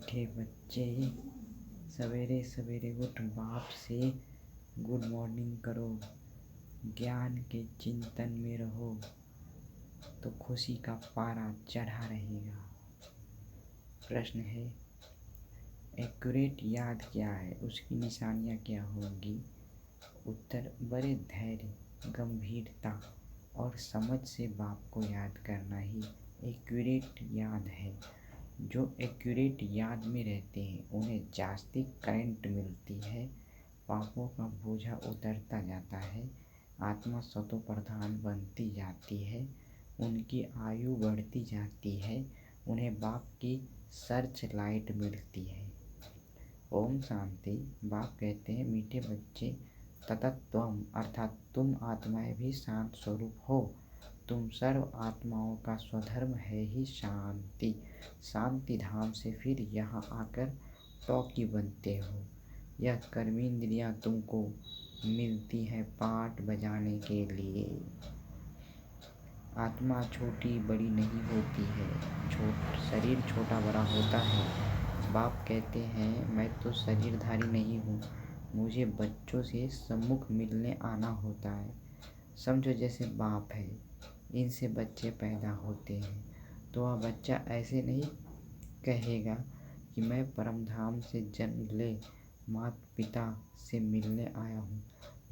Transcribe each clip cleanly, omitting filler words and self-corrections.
मीठे बच्चे, सवेरे सवेरे उठ बाप से गुड मॉर्निंग करो। ज्ञान के चिंतन में रहो तो खुशी का पारा चढ़ा रहेगा। प्रश्न है, एक्यूरेट याद क्या है, उसकी निशानियाँ क्या होंगी? उत्तर, बड़े धैर्य, गंभीरता और समझ से बाप को याद करना ही एक्यूरेट याद है। जो एक्यूरेट याद में रहते हैं उन्हें जास्ती करंट मिलती है, पापों का बोझा उतरता जाता है, आत्मा सतो प्रधान बनती जाती है, उनकी आयु बढ़ती जाती है, उन्हें बाप की सर्च लाइट मिलती है। ओम शांति। बाप कहते हैं, मीठे बच्चे, ततत्वम अर्थात तुम आत्माएं भी शांत स्वरूप हो। तुम सर्व आत्माओं का स्वधर्म है ही शांति। शांति धाम से फिर यहाँ आकर टॉकी बनते हो। यह कर्मेंद्रियाँ तुमको मिलती है पाठ बजाने के लिए। आत्मा छोटी बड़ी नहीं होती है, शरीर छोटा बड़ा होता है। बाप कहते हैं, मैं तो शरीरधारी नहीं हूँ, मुझे बच्चों से सम्मुख मिलने आना होता है। समझो जैसे बाप है, इनसे बच्चे पैदा होते हैं तो वह बच्चा ऐसे नहीं कहेगा कि मैं परम धाम से जन्म ले माता पिता से मिलने आया हूँ।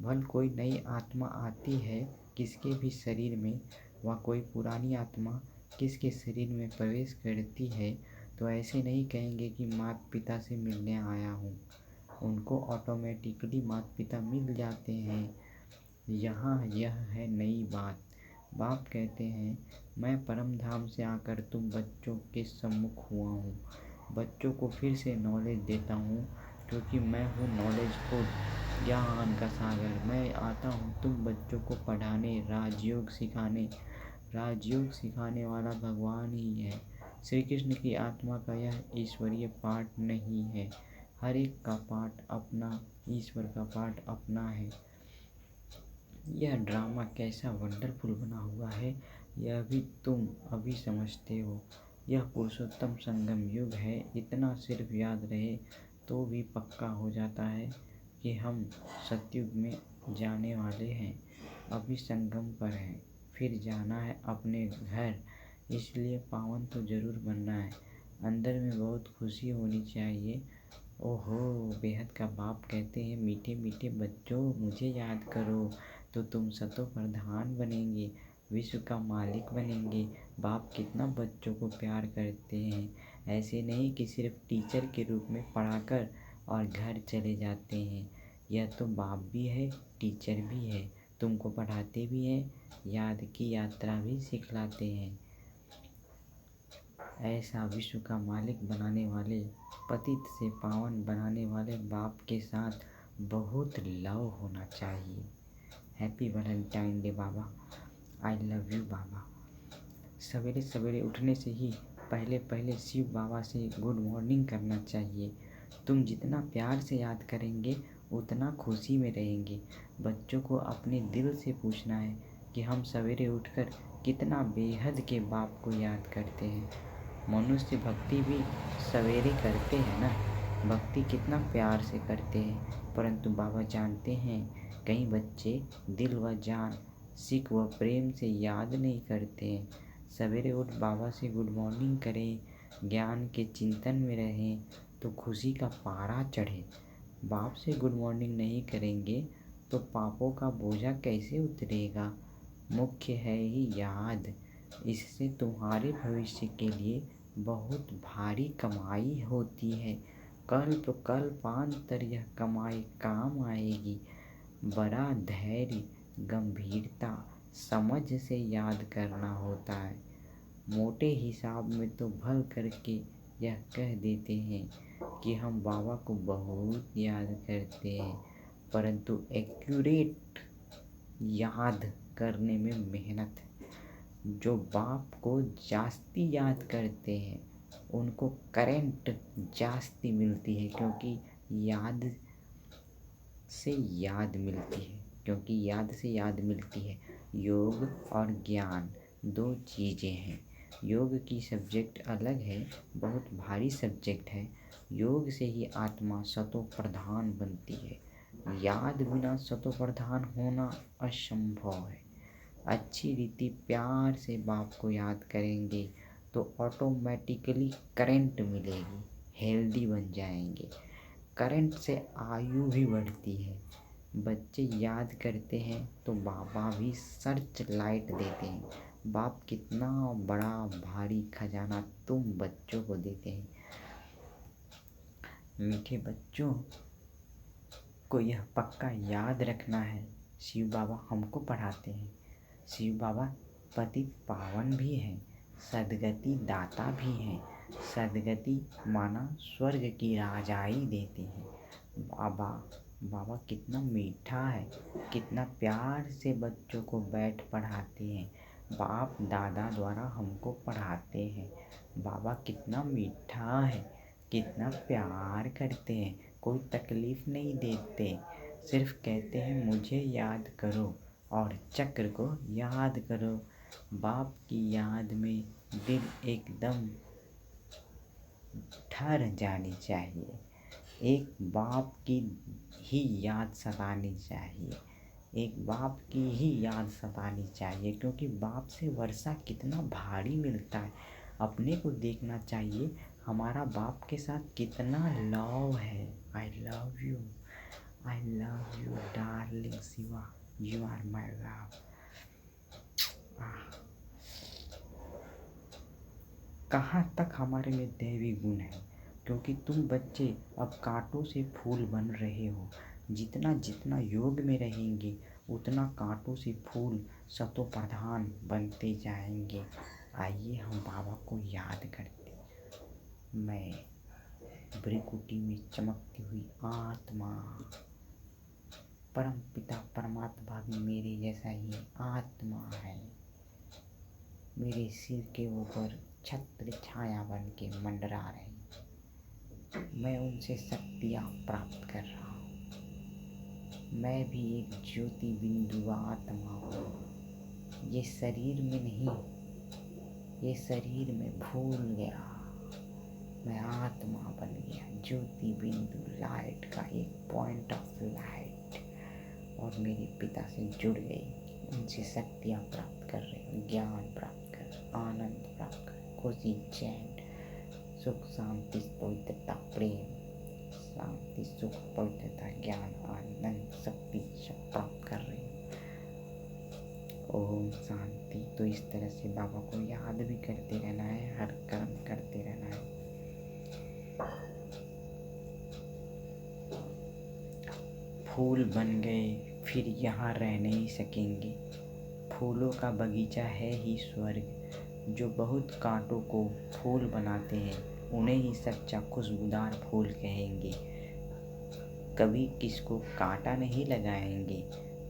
भल कोई नई आत्मा आती है किसके भी शरीर में, वह कोई पुरानी आत्मा किसके शरीर में प्रवेश करती है तो ऐसे नहीं कहेंगे कि माता पिता से मिलने आया हूँ। उनको ऑटोमेटिकली माता पिता मिल जाते हैं। यहाँ यह है नई बात। बाप कहते हैं, मैं परम धाम से आकर तुम बच्चों के सम्मुख हुआ हूँ। बच्चों को फिर से नॉलेज देता हूँ क्योंकि मैं हूँ नॉलेजफुल, ज्ञान का सागर। मैं आता हूँ तुम बच्चों को पढ़ाने, राजयोग सिखाने। राजयोग सिखाने वाला भगवान ही है। श्री कृष्ण की आत्मा का यह ईश्वरीय पाठ नहीं है, हर एक का पाठ अपना, ईश्वर का पाठ अपना है। यह ड्रामा कैसा वंडरफुल बना हुआ है यह भी तुम अभी समझते हो। यह पुरुषोत्तम संगम युग है। इतना सिर्फ याद रहे तो भी पक्का हो जाता है कि हम सतयुग में जाने वाले हैं। अभी संगम पर हैं, फिर जाना है अपने घर, इसलिए पावन तो ज़रूर बनना है। अंदर में बहुत खुशी होनी चाहिए। ओहो, बेहद का बाप कहते हैं, मीठे मीठे बच्चों, मुझे याद करो तो तुम सतो प्रधान बनेंगे, विश्व का मालिक बनेंगे। बाप कितना बच्चों को प्यार करते हैं। ऐसे नहीं कि सिर्फ टीचर के रूप में पढ़ाकर और घर चले जाते हैं। यह तो बाप भी है, टीचर भी है, तुमको पढ़ाते भी हैं, याद की यात्रा भी सिखलाते हैं। ऐसा विश्व का मालिक बनाने वाले, पतित से पावन बनाने वाले बाप के साथ बहुत लव होना चाहिए। हैप्पी वैलेंटाइन डे बाबा, आई लव यू बाबा। सवेरे सवेरे उठने से ही पहले पहले शिव बाबा से गुड मॉर्निंग करना चाहिए। तुम जितना प्यार से याद करेंगे उतना खुशी में रहेंगे। बच्चों को अपने दिल से पूछना है कि हम सवेरे उठकर कितना बेहद के बाप को याद करते हैं। मनुष्य भक्ति भी सवेरे करते हैं ना, भक्ति कितना प्यार से करते हैं, परंतु बाबा जानते हैं कई बच्चे दिल व जान, सिख व प्रेम से याद नहीं करते हैं। सवेरे उठ बाबा से गुड मॉर्निंग करें, ज्ञान के चिंतन में रहें तो खुशी का पारा चढ़े। बाप से गुड मॉर्निंग नहीं करेंगे तो पापों का बोझा कैसे उतरेगा। मुख्य है ही याद, इससे तुम्हारे भविष्य के लिए बहुत भारी कमाई होती है। कल्प कल्पांतर यह कमाई काम आएगी। बड़ा धैर्य, गंभीरता, समझ से याद करना होता है। मोटे हिसाब में तो भल करके यह कह देते हैं कि हम बाबा को बहुत याद करते हैं, परंतु एक्यूरेट याद करने में मेहनत है। जो बाप को जास्ती याद करते हैं उनको करंट जास्ती मिलती है, क्योंकि याद से याद मिलती है, क्योंकि याद से याद मिलती है। योग और ज्ञान दो चीज़ें हैं। योग की सब्जेक्ट अलग है, बहुत भारी सब्जेक्ट है, योग से ही आत्मा सतो प्रधान बनती है। याद बिना सतो प्रधान होना असंभव है। अच्छी रीति प्यार से बाप को याद करेंगे तो ऑटोमेटिकली करंट मिलेगी, हेल्दी बन जाएंगे। करंट से आयु भी बढ़ती है। बच्चे याद करते हैं तो बाबा भी सर्च लाइट देते हैं। बाप कितना बड़ा भारी खजाना तुम बच्चों को देते हैं। मीठे बच्चों को यह पक्का याद रखना है, शिव बाबा हमको पढ़ाते हैं। शिव बाबा पति पावन भी हैं, सदगति दाता भी हैं। सदगति माना स्वर्ग की राजाई देते हैं। बाबा कितना मीठा है, कितना प्यार से बच्चों को बैठ पढ़ाते हैं। बाप दादा द्वारा हमको पढ़ाते हैं। बाबा कितना मीठा है, कितना प्यार करते हैं, कोई तकलीफ़ नहीं देते। सिर्फ कहते हैं मुझे याद करो और चक्र को याद करो। बाप की याद में दिल एकदम ठहर जानी चाहिए। एक बाप की ही याद सतानी चाहिए। एक बाप की ही याद सतानी चाहिए, क्योंकि बाप से वर्षा कितना भारी मिलता है। अपने को देखना चाहिए हमारा बाप के साथ कितना लव है। I love you, I love you darling Shiva, you are my love. कहाँ तक हमारे में दैवी गुण है, क्योंकि तुम बच्चे अब कांटों से फूल बन रहे हो। जितना जितना योग में रहेंगे उतना कांटों से फूल सतो प्रधान बनते जाएंगे। आइए हम बाबा को याद करते। मैं भ्रिकुटी में चमकती हुई आत्मा, परम पिता परमात्मा भी मेरे जैसा ही आत्मा है। मेरे सिर के ऊपर छत्र छाया बन के मंडरा रही। मैं उनसे शक्तियाँ प्राप्त कर रहा हूँ। मैं भी एक ज्योति बिंदु आत्मा हूँ। ये शरीर में नहीं, ये शरीर में भूल गया। मैं आत्मा बन गया, ज्योति बिंदु, लाइट का एक पॉइंट ऑफ लाइट, और मेरे पिता से जुड़ गई। उनसे शक्तियाँ प्राप्त कर रहे, ज्ञान प्राप्त कर, आनंद प्राप्त कर, खुशी, चैन, सुख, शांति, पवित्रता, प्रेम, शांति, सुख, पवित्रता, ज्ञान, आनंद, शक्ति सब प्राप्त कर रहे हैं। ओम शांति। तो इस तरह से बाबा को याद भी करते रहना है, हर कर्म करते रहना है। फूल बन गए फिर यहाँ रह नहीं सकेंगे। फूलों का बगीचा है ही स्वर्ग। जो बहुत कांटों को फूल बनाते हैं उन्हें ही सच्चा खुशबूदार फूल कहेंगे। कभी किसको कांटा नहीं लगाएंगे।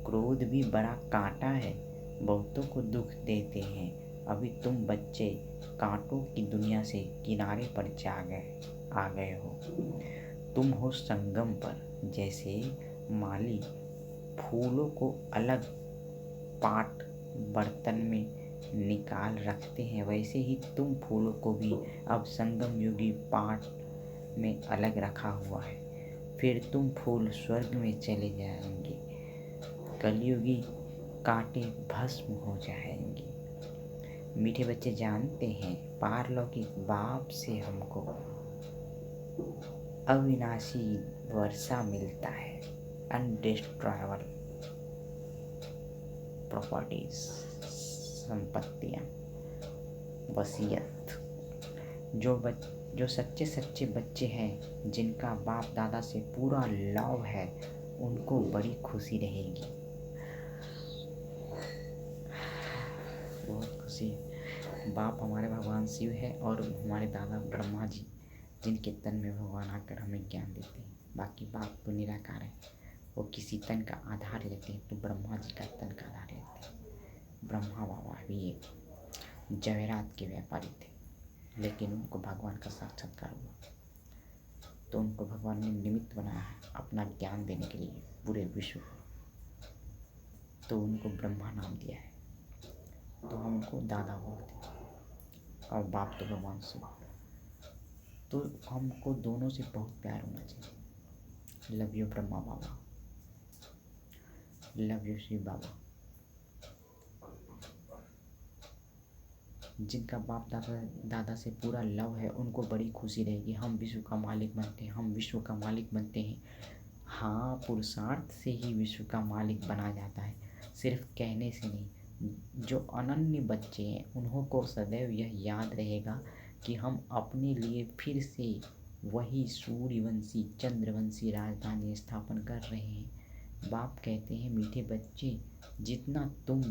क्रोध भी बड़ा कांटा है, बहुतों को दुख देते हैं। अभी तुम बच्चे कांटों की दुनिया से किनारे पर आ गए हो। तुम हो संगम पर। जैसे माली फूलों को अलग पाट बर्तन में निकाल रखते हैं, वैसे ही तुम फूलों को भी अब संगम योगी पाट में अलग रखा हुआ है। फिर तुम फूल स्वर्ग में चले जाएंगे। कलयुगी कांटे भस्म हो जाएंगे। मीठे बच्चे जानते हैं पारलौकिक बाप से हमको अविनाशी वर्षा मिलता है, अनडिस्ट्रॉयबल प्रॉपर्टीज, संपत्तियाँ, वसीयत। जो सच्चे सच्चे बच्चे हैं, जिनका बाप दादा से पूरा लव है, उनको बड़ी खुशी रहेगी, बहुत खुशी। बाप हमारे भगवान शिव है और हमारे दादा ब्रह्मा जी, जिनके तन में भगवान आकर हमें ज्ञान देते हैं। बाकी बाप तो निराकार है, वो किसी तन का आधार लेते हैं तो ब्रह्मा जी का तन का आधार लेते हैं। ब्रह्मा बाबा भी एक जवेरात के व्यापारी थे, लेकिन उनको भगवान का साक्षात्कार हुआ तो उनको भगवान ने निमित्त बनाया है अपना ज्ञान देने के लिए पूरे विश्व को, तो उनको ब्रह्मा नाम दिया है। तो हम उनको दादा बोलते हैं और बाप तो भगवान शिव। तो हमको दोनों से बहुत प्यार होना चाहिए। Love you Brahma Baba, love you Shiv Baba. जिनका बाप दादा से पूरा लव है उनको बड़ी खुशी रहेगी, हम विश्व का मालिक बनते हैं, हम विश्व का मालिक बनते हैं। हाँ, पुरुषार्थ से ही विश्व का मालिक बना जाता है, सिर्फ कहने से नहीं। जो अनन्य बच्चे हैं उन्हों को सदैव यह याद रहेगा कि हम अपने लिए फिर से वही सूर्यवंशी चंद्रवंशी राजधानी स्थापन कर रहे हैं। बाप कहते हैं, मीठे बच्चे, जितना तुम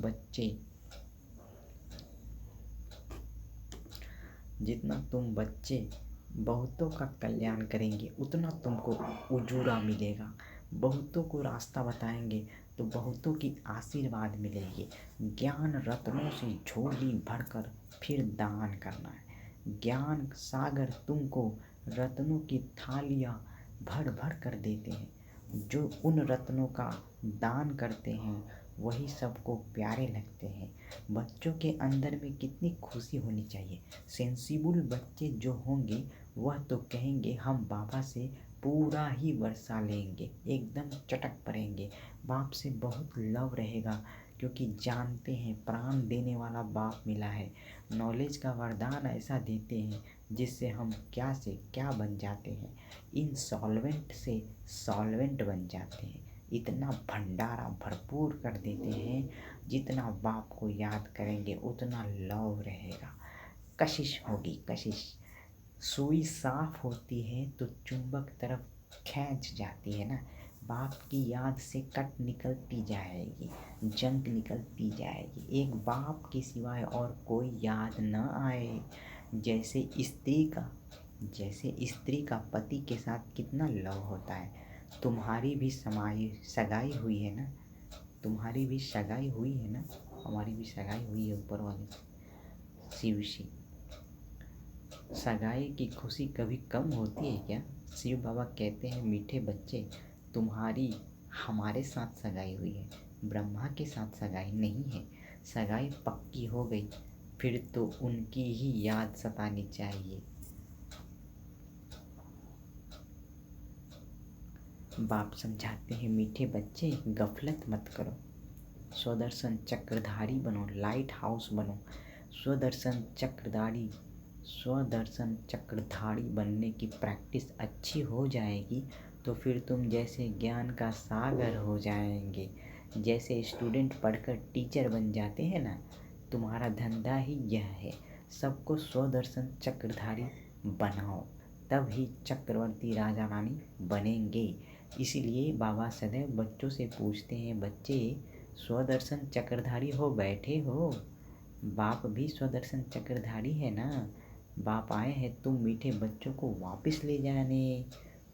बच्चे बहुतों का कल्याण करेंगे उतना तुमको उजूरा मिलेगा। बहुतों को रास्ता बताएंगे तो बहुतों की आशीर्वाद मिलेगी। ज्ञान रत्नों से झोली भरकर फिर दान करना है। ज्ञान सागर तुमको रत्नों की थालियाँ भर भर कर देते हैं। जो उन रत्नों का दान करते हैं वही सबको प्यारे लगते हैं। बच्चों के अंदर में कितनी खुशी होनी चाहिए। सेंसिबल बच्चे जो होंगे वह तो कहेंगे हम बाबा से पूरा ही वर्षा लेंगे, एकदम चटक पड़ेंगे। बाप से बहुत लव रहेगा क्योंकि जानते हैं प्राण देने वाला बाप मिला है। नॉलेज का वरदान ऐसा देते हैं जिससे हम क्या से क्या बन जाते हैं, इनसॉल्वेंट से सॉल्वेंट बन जाते हैं। इतना भंडारा भरपूर कर देते हैं, जितना बाप को याद करेंगे उतना लव रहेगा। कशिश होगी, कशिश। सुई साफ होती है तो चुंबक तरफ खींच जाती है ना। बाप की याद से कट निकलती जाएगी, जंग निकलती जाएगी। एक बाप के सिवाय और कोई याद न आए। जैसे स्त्री का पति के साथ कितना लव होता है। तुम्हारी भी सगाई हुई है ना, तुम्हारी भी सगाई हुई है ना, हमारी भी सगाई हुई है ऊपर वाले शिव से। सगाई की खुशी कभी कम होती है क्या? शिव बाबा कहते हैं, मीठे बच्चे, तुम्हारी हमारे साथ सगाई हुई है, ब्रह्मा के साथ सगाई नहीं है। सगाई पक्की हो गई फिर तो उनकी ही याद सतानी चाहिए। बाप समझाते हैं, मीठे बच्चे, गफलत मत करो, स्वदर्शन चक्रधारी बनो, लाइट हाउस बनो। स्वदर्शन चक्रधारी बनने की प्रैक्टिस अच्छी हो जाएगी तो फिर तुम जैसे ज्ञान का सागर हो जाएंगे। जैसे स्टूडेंट पढ़कर टीचर बन जाते हैं ना, तुम्हारा धंधा ही यह है। सबको स्वदर्शन चक्रधारी बनाओ, तब ही चक्रवर्ती राजा रानी बनेंगे। इसीलिए बाबा सदैव बच्चों से पूछते हैं, बच्चे स्वदर्शन चक्रधारी हो बैठे हो? बाप भी स्वदर्शन चक्रधारी है ना। बाप आए हैं तुम मीठे बच्चों को वापस ले जाने।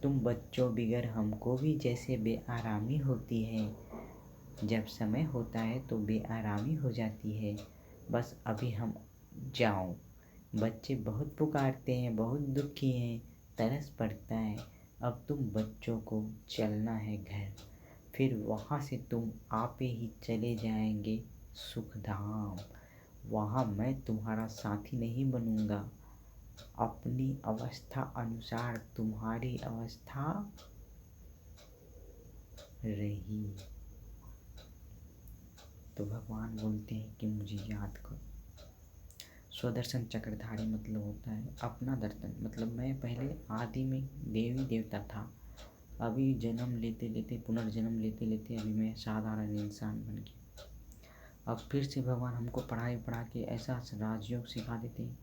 तुम बच्चों बिगर हमको भी जैसे बेआरामी होती है। जब समय होता है तो बेआरामी हो जाती है। बस अभी हम जाओ। बच्चे बहुत पुकारते हैं, बहुत दुखी हैं, तरस पड़ता है। अब तुम बच्चों को चलना है घर, फिर वहाँ से तुम आपे ही चले जाएंगे सुखधाम। वहाँ मैं तुम्हारा साथी नहीं बनूंगा, अपनी अवस्था अनुसार तुम्हारी अवस्था रही। तो भगवान बोलते हैं कि मुझे याद करो। स्वदर्शन चक्रधारी मतलब होता है अपना दर्शन। मतलब मैं पहले आदि में देवी देवता था, अभी जन्म लेते लेते पुनर्जन्म लेते लेते अभी मैं साधारण इंसान बन गया। अब फिर से भगवान हमको पढ़ा के ऐसा राजयोग सिखा देते हैं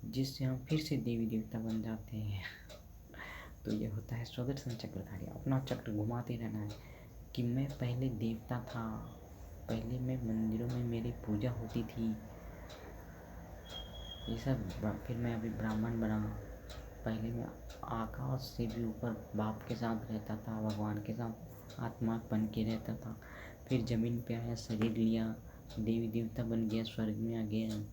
जिससे हम फिर से देवी देवता बन जाते हैं। तो ये होता है स्वदर्शन चक्रधारी। अपना चक्र घुमाते रहना है कि मैं पहले देवता था, पहले मैं मंदिरों में मेरी पूजा होती थी, ये सब। फिर मैं अभी ब्राह्मण बना। पहले मैं आकाश से भी ऊपर बाप के साथ रहता था, भगवान के साथ आत्मा बन के रहता था। फिर ज़मीन पे आया, शरीर लिया, देवी देवता बन गया, स्वर्ग में आ गया।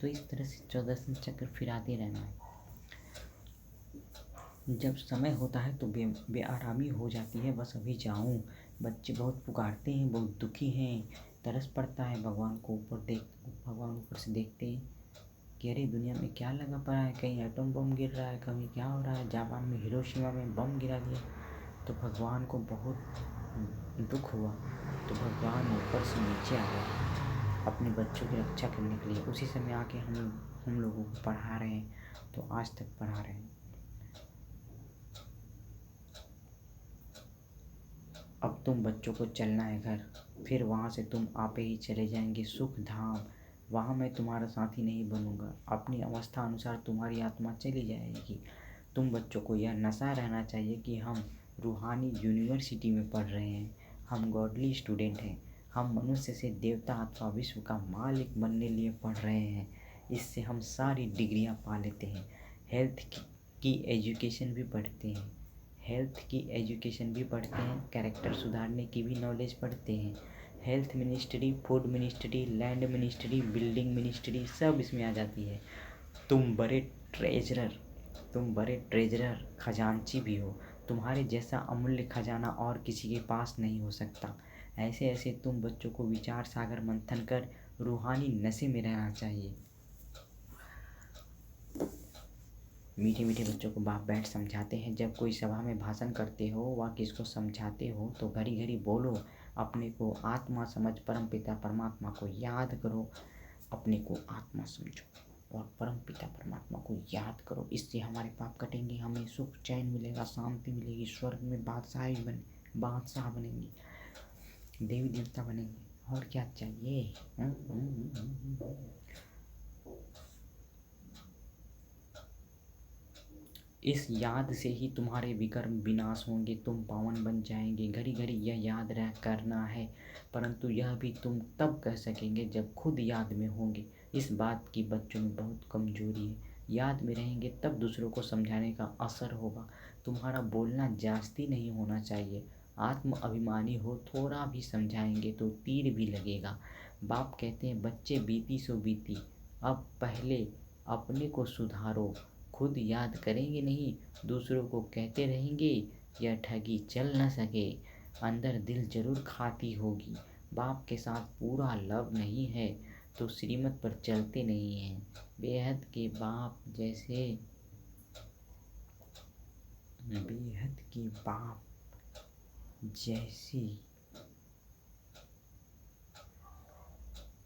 तो इस तरह से स्वदर्शन चक्र फिराते रहना है। जब समय होता है तो बेआरामी हो जाती है, बस अभी जाऊं। बच्चे बहुत पुकारते हैं, बहुत दुखी हैं, तरस पड़ता है भगवान को। भगवान ऊपर से देखते हैं कि अरे दुनिया में क्या लगा पड़ा है, कहीं एटम बम गिर रहा है, कहीं क्या हो रहा है, जापान में हिरोशिमा में बम गिरा दिया। तो भगवान को बहुत दुख हुआ, तो भगवान ऊपर से नीचे आ गए अपने बच्चों की रक्षा करने के लिए। उसी समय आके हम लोगों को पढ़ा रहे हैं, तो आज तक पढ़ा रहे हैं। अब तुम बच्चों को चलना है घर, फिर वहाँ से तुम आपे ही चले जाएंगे सुख धाम। वहाँ मैं तुम्हारा साथी नहीं बनूंगा, अपनी अवस्था अनुसार तुम्हारी आत्मा चली जाएगी। तुम बच्चों को यह नशा रहना चाहिए कि हम रूहानी यूनिवर्सिटी में पढ़ रहे हैं, हम गॉडली स्टूडेंट हैं, हम मनुष्य से देवता अथवा विश्व का मालिक बनने लिए पढ़ रहे हैं। इससे हम सारी डिग्रियां पा लेते हैं, हेल्थ की एजुकेशन भी पढ़ते हैं, कैरेक्टर सुधारने की भी नॉलेज पढ़ते हैं। Health ministry, food ministry, land ministry, building ministry सब इसमें आ जाती है। तुम बड़े ट्रेजरर खजांची भी हो। तुम्हारे जैसा अमूल्य खजाना और किसी के पास नहीं हो सकता। ऐसे ऐसे तुम बच्चों को विचार सागर मंथन कर रूहानी नशे में रहना चाहिए। मीठे मीठे बच्चों को बाप बैठ समझाते हैं। जब कोई सभा में भाषण करते हो व किसको समझाते हो तो घड़ी घड़ी बोलो, अपने को आत्मा समझ परम पिता परमात्मा को याद करो। अपने को आत्मा समझो और परम पिता परमात्मा को याद करो। इससे हमारे पाप कटेंगे, हमें सुख चैन मिलेगा, शांति मिलेगी, स्वर्ग में बादशाह बनेंगे, देवी देवता बनेंगे। और क्या चाहिए? इस याद से ही तुम्हारे विकर्म विनाश होंगे, तुम पावन बन जाएंगे। घड़ी घड़ी यह याद रह करना है, परंतु यह भी तुम तब कह सकेंगे जब खुद याद में होंगे। इस बात की बच्चों में बहुत कमजोरी है। याद में रहेंगे तब दूसरों को समझाने का असर होगा। तुम्हारा बोलना जास्ती नहीं होना चाहिए। आत्म अभिमानी हो, थोड़ा भी समझाएंगे तो तीर भी लगेगा। बाप कहते हैं बच्चे बीती सो बीती, अब पहले अपने को सुधारो। खुद याद करेंगे नहीं, दूसरों को कहते रहेंगे, यह ठगी चल न सके। अंदर दिल जरूर खाती होगी। बाप के साथ पूरा लव नहीं है तो श्रीमत पर चलते नहीं हैं। बेहद के बाप जैसी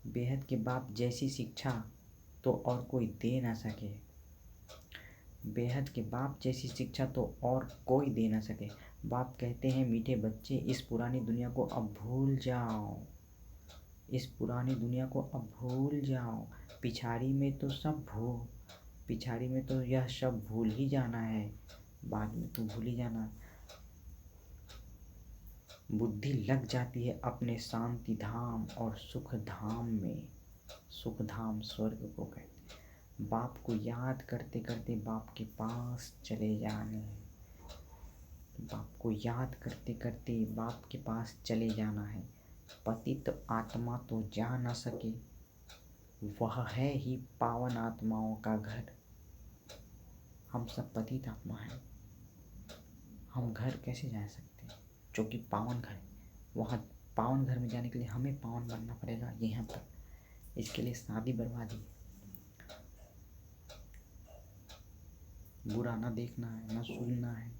बेहद के बाप जैसी शिक्षा तो और कोई दे ना सके। बेहद के बाप जैसी शिक्षा तो और कोई दे ना सके। बाप कहते हैं मीठे बच्चे, इस पुरानी दुनिया को अब भूल जाओ, इस पुरानी दुनिया को अब भूल जाओ। पिछाड़ी में तो यह सब भूल ही जाना है, बाद में तो भूल ही जाना। बुद्धि लग जाती है अपने शांति धाम और सुख धाम में। सुख धाम स्वर्ग को कहते हैं। बाप को याद करते करते बाप के पास चले जाने, बाप को याद करते करते बाप के पास चले जाना है। पतित आत्मा तो जा न सके, वह है ही पावन आत्माओं का घर। हम सब पतित आत्मा हैं, हम घर कैसे जा सकते हैं जो कि पावन घर है। वहाँ पावन घर में जाने के लिए हमें पावन बनना पड़ेगा यहाँ पर। इसके लिए शादी बर्बादी, बुरा न देखना है, न सुनना है,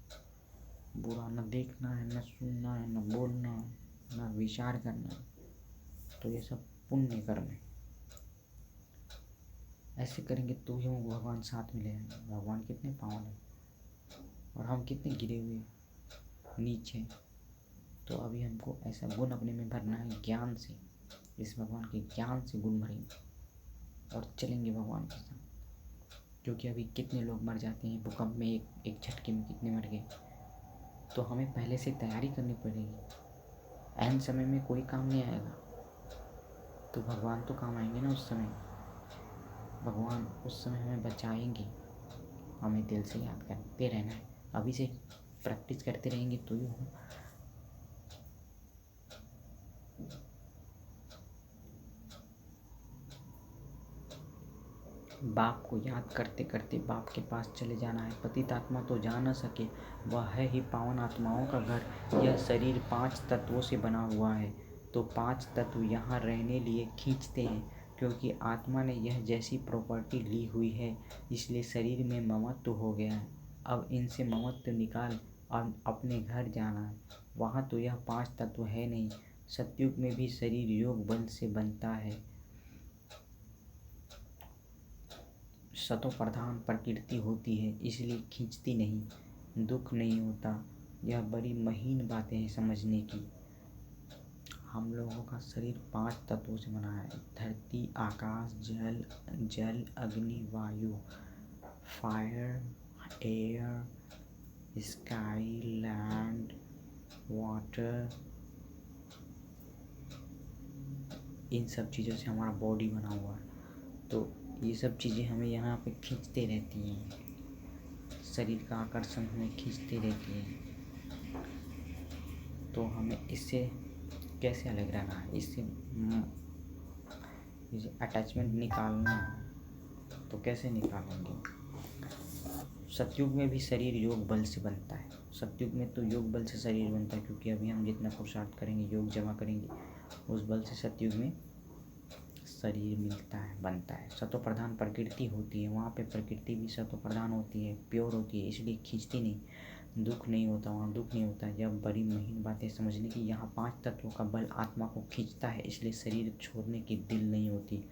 बुरा न देखना है, न सुनना है, न बोलना है, न विचार करना है, तो ये सब पुण्य कर्म है। ऐसे करेंगे तो ही हम भगवान साथ मिलेंगे। भगवान कितने पावन है और हम कितने गिरे हुए नीचे। तो अभी हमको ऐसा गुण अपने में भरना है ज्ञान से, इस भगवान के ज्ञान से गुण भरेंगे और चलेंगे भगवान के साथ। क्योंकि अभी कितने लोग मर जाते हैं भूकंप में, एक झटके में कितने मर गए। तो हमें पहले से तैयारी करनी पड़ेगी। ऐन समय में कोई काम नहीं आएगा तो भगवान तो काम आएंगे ना उस समय। भगवान उस समय हमें बचाएंगे, हमें दिल से याद करते रहना है। अभी से प्रैक्टिस करते रहेंगे तो ही होगा। बाप को याद करते करते बाप के पास चले जाना है। पतित आत्मा तो जा न सके, वह है ही पावन आत्माओं का घर। यह शरीर 5 तत्वों से बना हुआ है, तो 5 तत्व यहाँ रहने लिए खींचते हैं। क्योंकि आत्मा ने यह जैसी प्रॉपर्टी ली हुई है, इसलिए शरीर में ममत्व हो गया है। अब इनसे ममत्व निकाल और अपने घर जाना है। वहाँ तो यह 5 तत्व है नहीं। सतयुग में भी शरीर योग बल से बनता है। सतो प्रधान प्रकृति होती है, इसलिए खींचती नहीं, दुख नहीं होता। यह बड़ी महीन बातें हैं समझने की। हम लोगों का शरीर 5 तत्वों से बना है। धरती, आकाश, जल, जल, अग्नि, वायु, fire, air, sky, land, water. इन सब चीज़ों से हमारा बॉडी बना हुआ है। तो ये सब चीज़ें हमें यहाँ पे खींचते रहती हैं। शरीर का आकर्षण हमें खींचती रहती है। तो हमें इससे कैसे अलग रहना है, इससे अटैचमेंट निकालना है। तो कैसे निकालेंगे? सतयुग में भी शरीर योग बल से बनता है। सतयुग में तो योग बल से शरीर बनता है, क्योंकि अभी हम जितना पुरुषार्थ करेंगे, योग जमा करेंगे, उस बल से सतयुग में शरीर मिलता है, बनता है। सतो प्रधान प्रकृति होती है, वहाँ पे प्रकृति भी सतो प्रधान होती है, प्योर होती है, इसलिए खींचती नहीं, दुख नहीं होता, वहाँ दुख नहीं होता। जब बड़ी महीन बातें समझने की, यहाँ 5 तत्वों का बल आत्मा को खींचता है, इसलिए शरीर छोड़ने की दिल नहीं होती।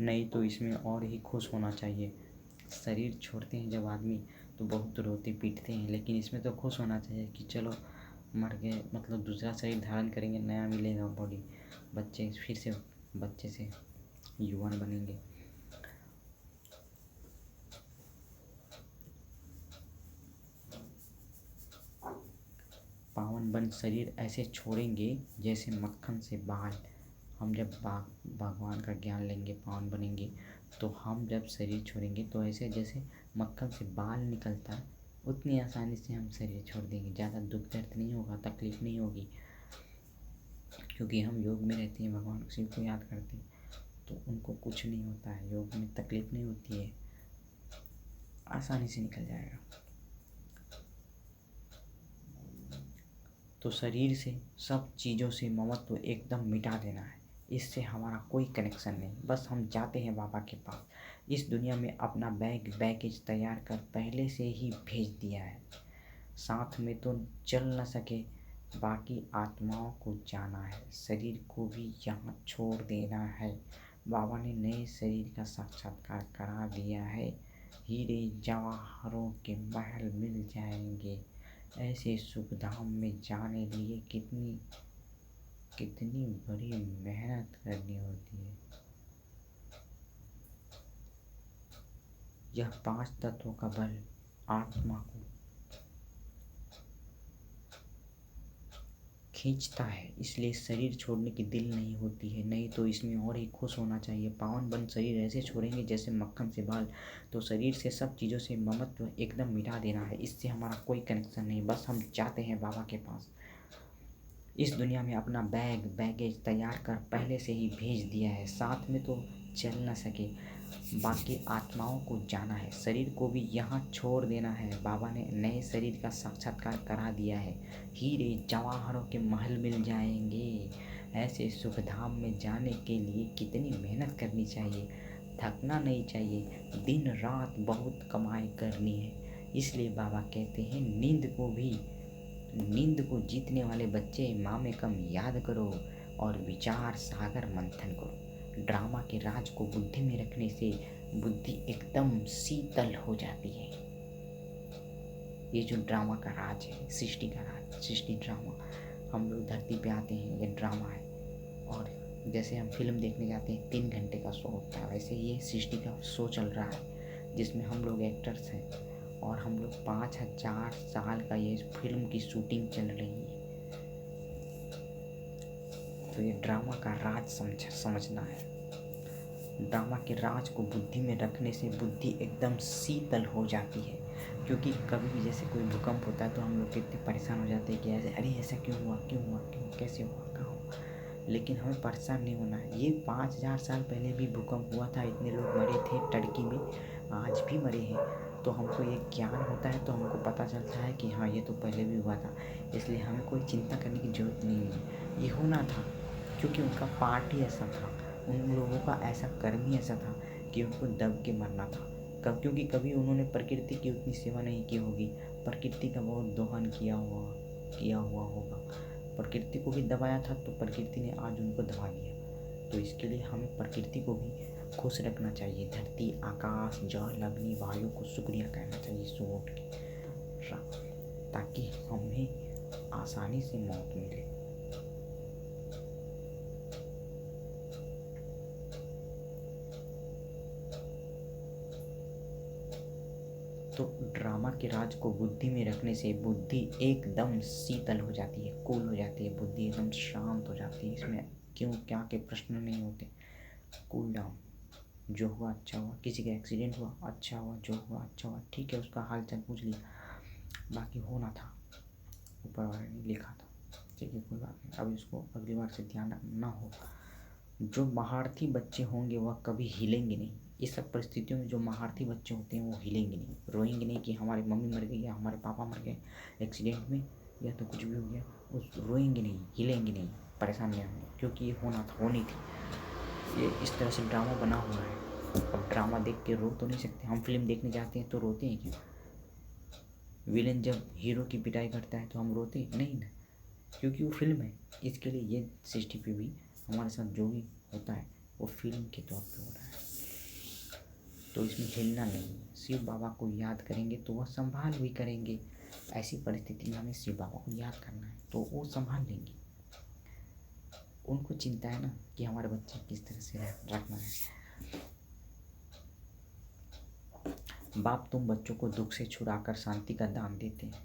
नहीं तो इसमें और ही खुश होना चाहिए। शरीर छोड़ते हैं जब आदमी तो बहुत रोते पीटते हैं, लेकिन इसमें तो खुश होना चाहिए कि चलो मर गए, मतलब दूसरा शरीर धारण करेंगे, नया मिलेगा बॉडी, बच्चे फिर से बच्चे से युवान बनेंगे। पावन बन शरीर ऐसे छोड़ेंगे जैसे मक्खन से बाल। हम जब भगवान का ज्ञान लेंगे, पावन बनेंगे, तो हम जब शरीर छोड़ेंगे तो ऐसे जैसे मक्खन से बाल निकलता है, उतनी आसानी से हम शरीर छोड़ देंगे। ज़्यादा दुख दर्द नहीं होगा, तकलीफ नहीं होगी, क्योंकि हम योग में रहते हैं, भगवान शिव को याद करते हैं, तो उनको कुछ नहीं होता है। योग में तकलीफ नहीं होती है, आसानी से निकल जाएगा। तो शरीर से, सब चीज़ों से ममत्व एकदम मिटा देना है। इससे हमारा कोई कनेक्शन नहीं, बस हम जाते हैं बाबा के पास। इस दुनिया में अपना बैगेज तैयार कर पहले से ही भेज दिया है। साथ में तो चल न सके, बाकी आत्माओं को जाना है। शरीर को भी यहाँ छोड़ देना है। बाबा ने नए शरीर का साक्षात्कार करा दिया है। हीरे जवाहरों के महल मिल जाएंगे। ऐसे सुख धाम में जाने लिए कितनी कितनी बड़ी मेहनत करनी होती है। यह 5 तत्वों का बल आत्मा को खींचता है, इसलिए शरीर छोड़ने की दिल नहीं होती है। नहीं तो इसमें और ही खुश होना चाहिए। पावन बन शरीर ऐसे छोड़ेंगे जैसे मक्खन से बाल। तो शरीर से, सब चीज़ों से ममत्व एकदम मिटा देना है। इससे हमारा कोई कनेक्शन नहीं, बस हम जाते हैं बाबा के पास। इस दुनिया में अपना बैगेज तैयार कर पहले से ही भेज दिया है। साथ में तो चल न सके, बाकी आत्माओं को जाना है। शरीर को भी यहाँ छोड़ देना है। बाबा ने नए शरीर का साक्षात्कार करा दिया है। हीरे जवाहरों के महल मिल जाएंगे। ऐसे सुख धाम में जाने के लिए कितनी मेहनत करनी चाहिए, थकना नहीं चाहिए, दिन रात बहुत कमाई करनी है। इसलिए बाबा कहते हैं, नींद को जीतने वाले बच्चे माँ में कम याद करो और विचार सागर मंथन करो। ड्रामा के राज को बुद्धि में रखने से बुद्धि एकदम शीतल हो जाती है। ये जो ड्रामा का राज है, सृष्टि का राज, सृष्टि ड्रामा, हम लोग धरती पे आते हैं, ये ड्रामा है। और जैसे हम फिल्म देखने जाते हैं, 3 घंटे का शो होता है, वैसे ये सृष्टि का शो चल रहा है, जिसमें हम लोग एक्टर्स हैं और हम लोग 5000 साल का ये फिल्म की शूटिंग चल रही है। तो ये ड्रामा का राज समझना है। ड्रामा के राज को बुद्धि में रखने से बुद्धि एकदम शीतल हो जाती है। क्योंकि कभी भी जैसे कोई भूकंप होता है तो हम लोग कितने परेशान हो जाते हैं कि ऐसे, अरे ऐसा क्यों हुआ, कैसे हुआ, कहाँ हुआ। लेकिन हमें परेशान नहीं होना है। ये 5000 साल पहले भी भूकंप हुआ था, इतने लोग मरे थे टर्की में, आज भी मरे हैं। तो हमको ये ज्ञान होता है, तो हमको पता चलता है कि हाँ, ये तो पहले भी हुआ था, इसलिए हमें कोई चिंता करने की ज़रूरत नहीं है। ये होना था, क्योंकि उनका पार्ट ही ऐसा था। उन लोगों का ऐसा कर्म ही ऐसा था कि उनको दब के मरना था। क्योंकि कभी उन्होंने प्रकृति की उतनी सेवा नहीं की होगी, प्रकृति का बहुत दोहन किया हुआ होगा, प्रकृति को भी दबाया था, तो प्रकृति ने आज उनको दबा दिया। तो इसके लिए हमें प्रकृति को भी खुश रखना चाहिए। धरती, आकाश, जल, अग्नि, वायु को शुक्रिया कहना चाहिए सुबह उठ के, ताकि हमें आसानी से मौत मिले। तो ड्रामा के राज को बुद्धि में रखने से बुद्धि एकदम शीतल हो जाती है, कूल हो जाती है, बुद्धि एकदम शांत हो जाती है। इसमें क्यों क्या के प्रश्न नहीं होते। कूल डाउन, जो हुआ अच्छा हुआ, किसी का एक्सीडेंट हुआ अच्छा हुआ, जो हुआ अच्छा हुआ, ठीक है, उसका हाल चाल पूछ लिया, बाकी होना था, ऊपर वाले ने लिखा था, ठीक है, कोई बात नहीं, अब इसको अगली बार से ध्यान रखना हो। जो महारथी बच्चे होंगे वह कभी हिलेंगे नहीं। इस सब परिस्थितियों में जो महारथी बच्चे होते हैं वो हिलेंगे नहीं, रोएंगे नहीं कि हमारी मम्मी मर गई या हमारे पापा मर गए एक्सीडेंट में, या तो कुछ भी हो गया, उस रोएंगे नहीं, हिलेंगे नहीं, परेशान नहीं होंगे, क्योंकि ये होना था, होनी थी। ये इस तरह से ड्रामा बना हुआ है। अब ड्रामा देख के रो तो नहीं सकते। हम फिल्म देखने जाते हैं तो रोते हैं क्या? विलेन जब हीरो की पिटाई करता है तो हम रोते नहीं ना, क्योंकि वो फिल्म है। इसके लिए ये सृष्टि पे भी हमारे साथ जो भी होता है वो फिल्म के तौर पे हो रहा है, तो इसमें हिलना नहीं। शिव बाबा को याद करेंगे तो वह संभाल भी करेंगे। ऐसी परिस्थिति में हमें शिव बाबा को याद करना है तो वो संभाल लेंगे। उनको चिंता है ना कि हमारे बच्चे किस तरह से रखना है। बाप, तुम बच्चों को दुख से छुड़ाकर शांति का दान देते हैं,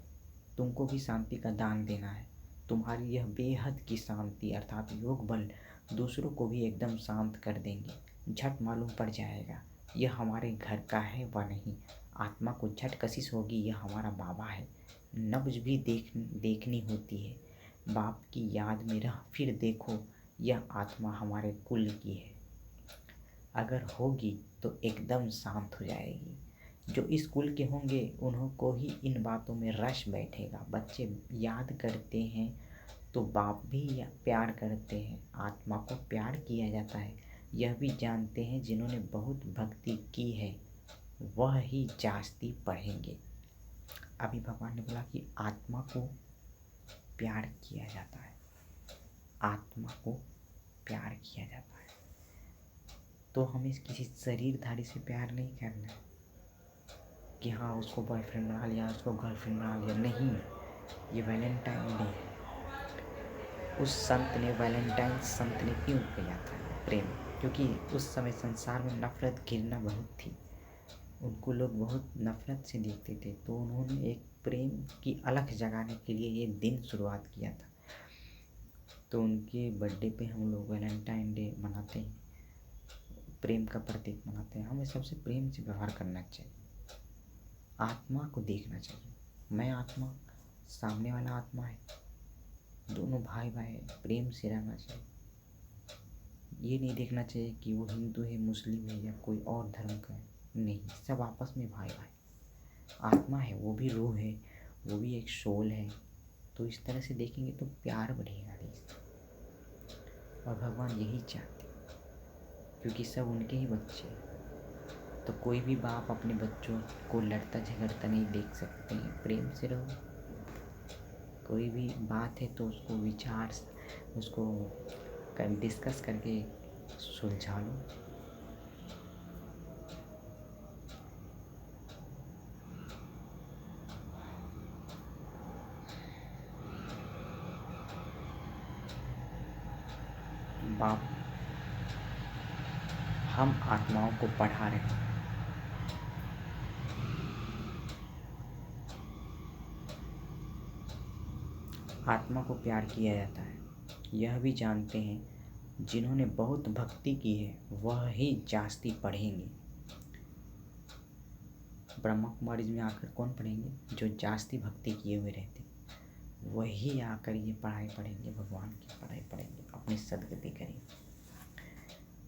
तुमको भी शांति का दान देना है। तुम्हारी यह बेहद की शांति अर्थात योग बल दूसरों को भी एकदम शांत कर देंगे। झट मालूम पड़ जाएगा यह हमारे घर का है व नहीं। आत्मा को झट कशिश होगी यह हमारा बाबा है। नब्ज भी देखनी होती है। बाप की याद में रह फिर देखो यह आत्मा हमारे कुल की है। अगर होगी तो एकदम शांत हो जाएगी। जो इस कुल के होंगे उन्हों को ही इन बातों में रस बैठेगा। बच्चे याद करते हैं तो बाप भी प्यार करते हैं। आत्मा को प्यार किया जाता है यह भी जानते हैं। जिन्होंने बहुत भक्ति की है वह ही जास्ती पढ़ेंगे। अभी भगवान ने बोला कि आत्मा को प्यार किया जाता है, आत्मा को प्यार किया जाता है। तो हमें किसी शरीरधारी से प्यार नहीं करना है कि हाँ उसको बॉयफ्रेंड बना लिया, उसको गर्लफ्रेंड बना लिया। नहीं, ये वैलेंटाइन डे है। उस संत ने, वैलेंटाइन संत ने क्यों किया था प्रेम? क्योंकि उस समय संसार में नफरत घृणा बहुत थी, उनको लोग बहुत नफरत से देखते थे, तो उन्होंने एक प्रेम की अलख जगाने के लिए ये दिन शुरुआत किया था। तो उनके बर्थडे पे हम लोग वैलेंटाइन डे मनाते हैं, प्रेम का प्रतीक मनाते हैं। हमें सबसे प्रेम से व्यवहार करना चाहिए, आत्मा को देखना चाहिए। मैं आत्मा, सामने वाला आत्मा है, दोनों भाई भाई प्रेम से रहना चाहिए। ये नहीं देखना चाहिए कि वो हिंदू है, मुस्लिम है या कोई और धर्म का है। नहीं, सब आपस में भाई भाई। आत्मा है, वो भी रूह है, वो भी एक सोल है। तो इस तरह से देखेंगे तो प्यार बढ़ेगा देश। और भगवान यही चाहते, क्योंकि सब उनके ही बच्चे हैं। तो कोई भी बाप अपने बच्चों को लड़ता झगड़ता नहीं देख सकते हैं। प्रेम से रहो। कोई भी बात है तो उसको विचार, उसको डिस्कस करके सुलझा लो। बाप, हम आत्माओं को पढ़ा रहे हैं। आत्मा को प्यार किया जाता है यह भी जानते हैं। जिन्होंने बहुत भक्ति की है वह ही जास्ती पढ़ेंगे। ब्रह्मा कुमारी में आकर कौन पढ़ेंगे? जो जास्ती भक्ति किए हुए रहते, वही आकर ये पढ़ाई पढ़ेंगे, भगवान की पढ़ाई पढ़ेंगे, अपनी सदगति करेंगे।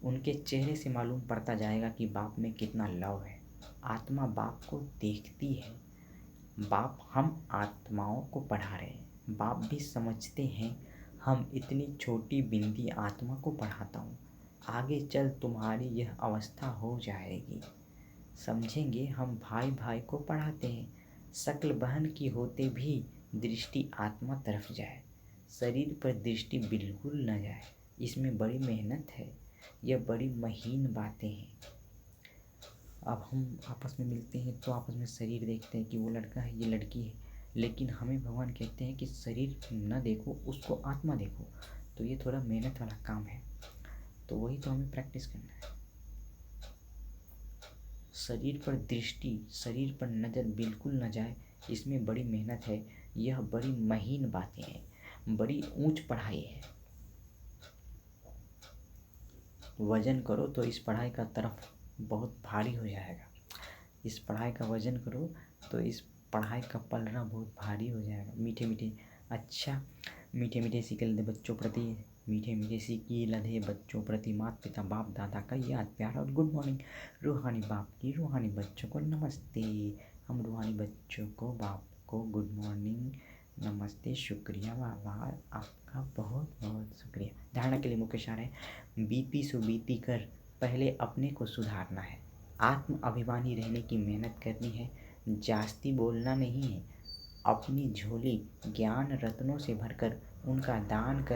उनके चेहरे से मालूम पड़ता जाएगा कि बाप में कितना लव है। आत्मा बाप को देखती है। बाप, हम आत्माओं को पढ़ा रहे हैं। बाप भी समझते हैं हम इतनी छोटी बिंदी आत्मा को पढ़ाता हूँ, आगे चल तुम्हारी यह अवस्था हो जाएगी। समझेंगे हम भाई भाई को पढ़ाते हैं, शक्ल बहन की होते भी दृष्टि आत्मा तरफ जाए, शरीर पर दृष्टि बिल्कुल न जाए, इसमें बड़ी मेहनत है, यह बड़ी महीन बातें हैं। अब हम आपस में मिलते हैं तो आपस में शरीर देखते हैं कि वो लड़का है, ये लड़की है, लेकिन हमें भगवान कहते हैं कि शरीर न देखो, उसको आत्मा देखो। तो ये थोड़ा मेहनत वाला काम है, तो वही तो हमें प्रैक्टिस करना है। शरीर पर दृष्टि, शरीर पर नज़र बिल्कुल न जाए, इसमें बड़ी मेहनत है, यह बड़ी महीन बातें हैं, बड़ी ऊंच पढ़ाई है। वजन करो तो इस पढ़ाई का तरफ बहुत भारी हो जाएगा। इस पढ़ाई का वजन करो तो इस पढ़ाई का पलड़ा बहुत भारी हो जाएगा। मीठे मीठे अच्छा मीठे मीठे सिक्के लदे बच्चों प्रति, मीठे मीठे सिक्के लदे बच्चों प्रति माता पिता बाप दादा का याद प्यार और गुड मॉर्निंग। रूहानी बाप की रूहानी बच्चों को नमस्ते। हम रूहानी बच्चों को बाप को गुड मॉर्निंग, नमस्ते, शुक्रिया बाबा, आपका बहुत बहुत शुक्रिया। धारणा के लिए मुख्य सार है, बीपी सो बीपी कर पहले अपने को सुधारना है, आत्म अभिमानी रहने की मेहनत करनी है, जास्ती बोलना नहीं है, अपनी झोली ज्ञान रत्नों से भरकर उनका दान कर